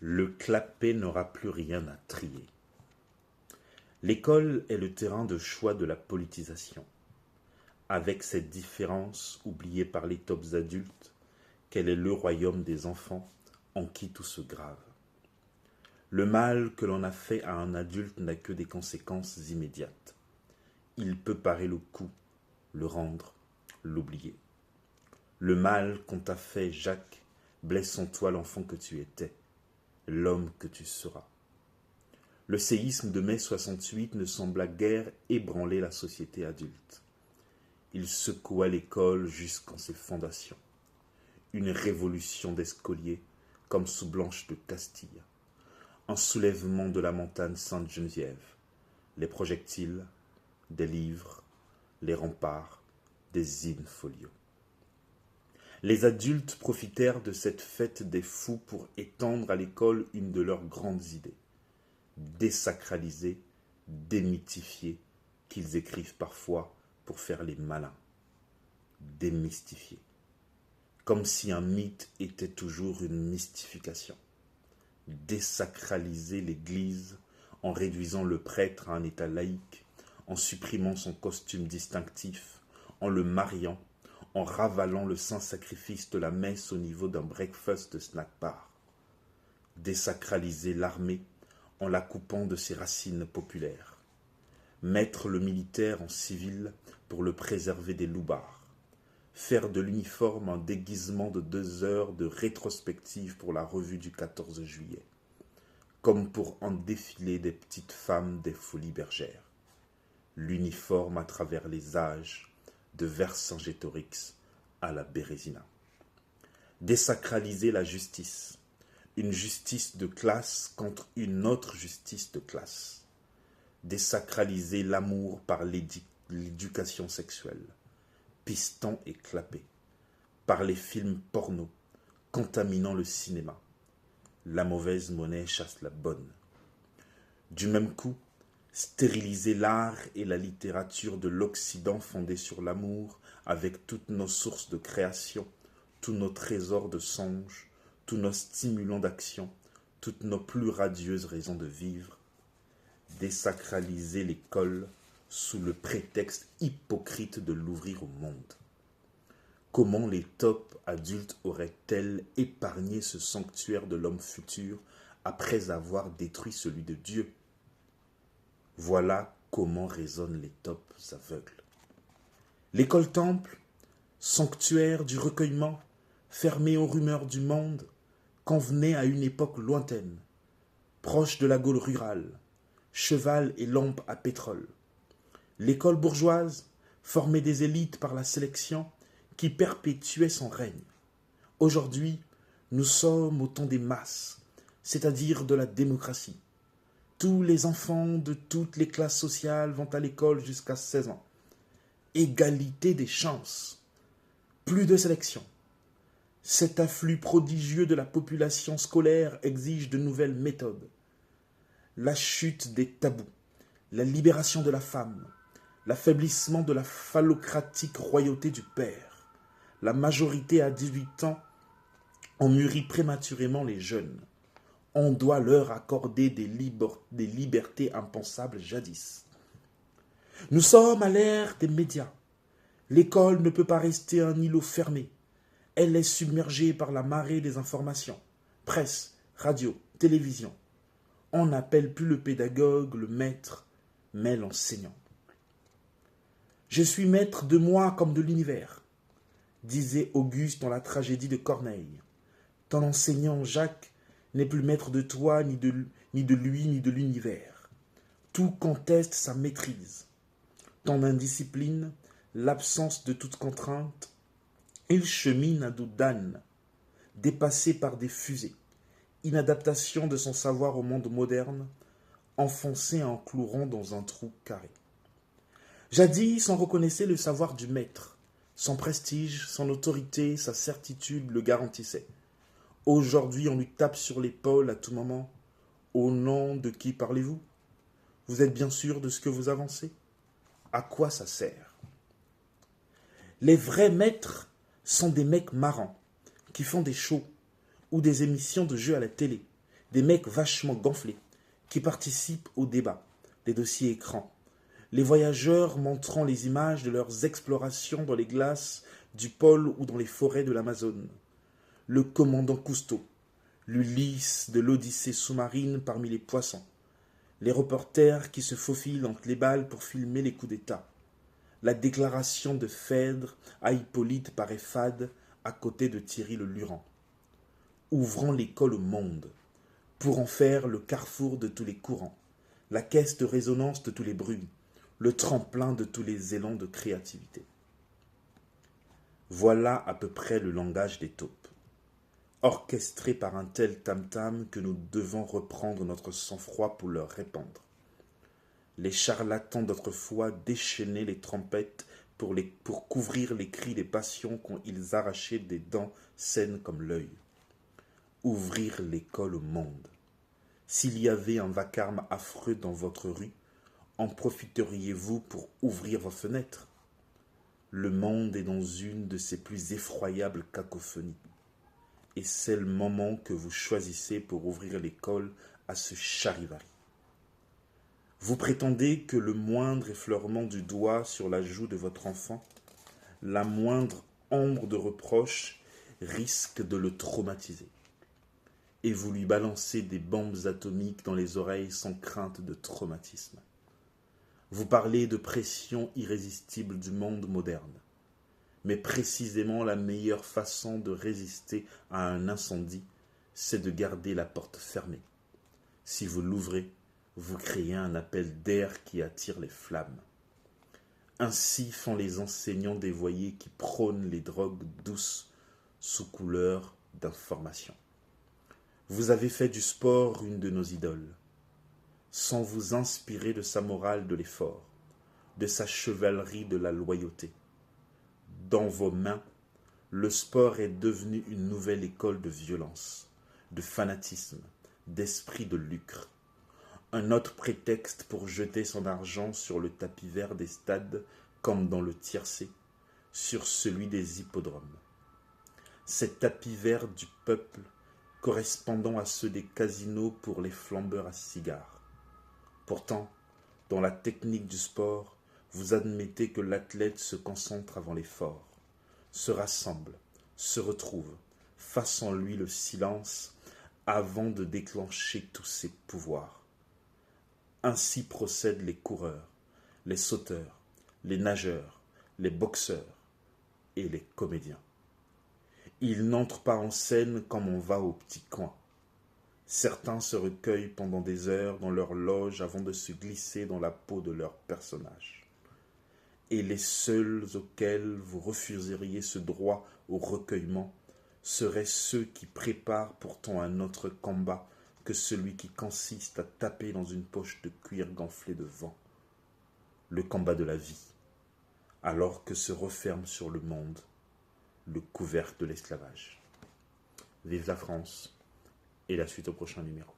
Le clapet n'aura plus rien à trier. L'école est le terrain de choix de la politisation, avec cette différence oubliée par les tops adultes qu'elle est le royaume des enfants en qui tout se grave. Le mal que l'on a fait à un adulte n'a que des conséquences immédiates. Il peut parer le coup, le rendre, l'oublier. Le mal qu'on t'a fait, Jacques, blesse en toi l'enfant que tu étais, l'homme que tu seras. Le séisme de mai 68 ne sembla guère ébranler la société adulte. Il secoua l'école jusqu'en ses fondations. Une révolution d'escoliers comme sous Blanche de Castille. Un soulèvement de la montagne Sainte-Geneviève. Les projectiles, des livres, les remparts, des in-folios. Les adultes profitèrent de cette fête des fous pour étendre à l'école une de leurs grandes idées. Désacraliser, démythifier, qu'ils écrivent parfois pour faire les malins. Démystifier. Comme si un mythe était toujours une mystification. Désacraliser l'Église en réduisant le prêtre à un état laïque, en supprimant son costume distinctif, en le mariant, en ravalant le saint sacrifice de la messe au niveau d'un breakfast de snack bar. Désacraliser l'armée en la coupant de ses racines populaires. Mettre le militaire en civil pour le préserver des loupards. Faire de l'uniforme un déguisement de 2 heures de rétrospective pour la revue du 14 juillet. Comme pour un défilé des petites femmes des Folies Bergères. L'uniforme à travers les âges, de Vercingétorix à la Bérésina. Désacraliser la justice. Une justice de classe contre une autre justice de classe. Désacraliser l'amour par l'éducation sexuelle. Piston et clapet. Par les films porno, contaminant le cinéma. La mauvaise monnaie chasse la bonne. Du même coup, stériliser l'art et la littérature de l'Occident fondée sur l'amour avec toutes nos sources de création, tous nos trésors de songes, tous nos stimulants d'action, toutes nos plus radieuses raisons de vivre. Désacraliser l'école sous le prétexte hypocrite de l'ouvrir au monde. Comment les tops adultes auraient-elles épargné ce sanctuaire de l'homme futur après avoir détruit celui de Dieu? Voilà comment résonnent les tops aveugles. L'école-temple, sanctuaire du recueillement, fermé aux rumeurs du monde, convenait à une époque lointaine, proche de la Gaule rurale, cheval et lampe à pétrole. L'école bourgeoise formait des élites par la sélection qui perpétuait son règne. Aujourd'hui, nous sommes au temps des masses, c'est-à-dire de la démocratie. Tous les enfants de toutes les classes sociales vont à l'école jusqu'à 16 ans. Égalité des chances. Plus de sélection. Cet afflux prodigieux de la population scolaire exige de nouvelles méthodes. La chute des tabous, la libération de la femme, l'affaiblissement de la phallocratique royauté du père. La majorité à 18 ans en mûrit prématurément les jeunes. On doit leur accorder des libertés impensables jadis. Nous sommes à l'ère des médias. L'école ne peut pas rester un îlot fermé. Elle est submergée par la marée des informations. Presse, radio, télévision. On n'appelle plus le pédagogue le maître, mais l'enseignant. Je suis maître de moi comme de l'univers, disait Auguste dans la tragédie de Corneille. Ton enseignant Jacques n'est plus maître de toi, ni de lui, ni de l'univers. Tout conteste sa maîtrise. Ton indiscipline, l'absence de toute contrainte, il chemine à dos d'âne, dépassé par des fusées, inadaptation de son savoir au monde moderne, enfoncé en clou rond dans un trou carré. Jadis, on reconnaissait le savoir du maître. Son prestige, son autorité, sa certitude le garantissaient. Aujourd'hui, on lui tape sur l'épaule à tout moment. Au nom de qui parlez-vous? Vous êtes bien sûr de ce que vous avancez? À quoi ça sert? Les vrais maîtres sont des mecs marrants qui font des shows ou des émissions de jeux à la télé, des mecs vachement gonflés qui participent au débat, des dossiers écrans, les voyageurs montrant les images de leurs explorations dans les glaces du pôle ou dans les forêts de l'Amazone, le commandant Cousteau, l'Ulysse de l'Odyssée sous-marine parmi les poissons, les reporters qui se faufilent entre les balles pour filmer les coups d'État, la déclaration de Phèdre à Hippolyte paraît fade à côté de Thierry le Luran, ouvrant l'école au monde, pour en faire le carrefour de tous les courants, la caisse de résonance de tous les bruits, le tremplin de tous les élans de créativité. Voilà à peu près le langage des taupes, orchestré par un tel tam-tam que nous devons reprendre notre sang-froid pour leur répandre. Les charlatans d'autrefois déchaînaient les trompettes pour couvrir les cris des passions quand ils arrachaient des dents saines comme l'œil. Ouvrir l'école au monde. S'il y avait un vacarme affreux dans votre rue, en profiteriez-vous pour ouvrir vos fenêtres? Le monde est dans une de ses plus effroyables cacophonies. Et c'est le moment que vous choisissez pour ouvrir l'école à ce charivari. Vous prétendez que le moindre effleurement du doigt sur la joue de votre enfant, la moindre ombre de reproche risque de le traumatiser. Et vous lui balancez des bombes atomiques dans les oreilles sans crainte de traumatisme. Vous parlez de pression irrésistible du monde moderne. Mais précisément la meilleure façon de résister à un incendie, c'est de garder la porte fermée. Si vous l'ouvrez, vous créez un appel d'air qui attire les flammes. Ainsi font les enseignants dévoyés qui prônent les drogues douces sous couleur d'information. Vous avez fait du sport une de nos idoles, sans vous inspirer de sa morale de l'effort, de sa chevalerie de la loyauté. Dans vos mains, le sport est devenu une nouvelle école de violence, de fanatisme, d'esprit de lucre. Un autre prétexte pour jeter son argent sur le tapis vert des stades comme dans le tiercé, sur celui des hippodromes. Cet tapis vert du peuple correspondant à ceux des casinos pour les flambeurs à cigares. Pourtant, dans la technique du sport, vous admettez que l'athlète se concentre avant l'effort, se rassemble, se retrouve, fasse en lui le silence avant de déclencher tous ses pouvoirs. Ainsi procèdent les coureurs, les sauteurs, les nageurs, les boxeurs et les comédiens. Ils n'entrent pas en scène comme on va au petit coin. Certains se recueillent pendant des heures dans leur loge avant de se glisser dans la peau de leur personnage. Et les seuls auxquels vous refuseriez ce droit au recueillement seraient ceux qui préparent pourtant un autre combat que celui qui consiste à taper dans une poche de cuir gonflée de vent. Le combat de la vie, alors que se referme sur le monde le couvercle de l'esclavage. Vive la France et la suite au prochain numéro.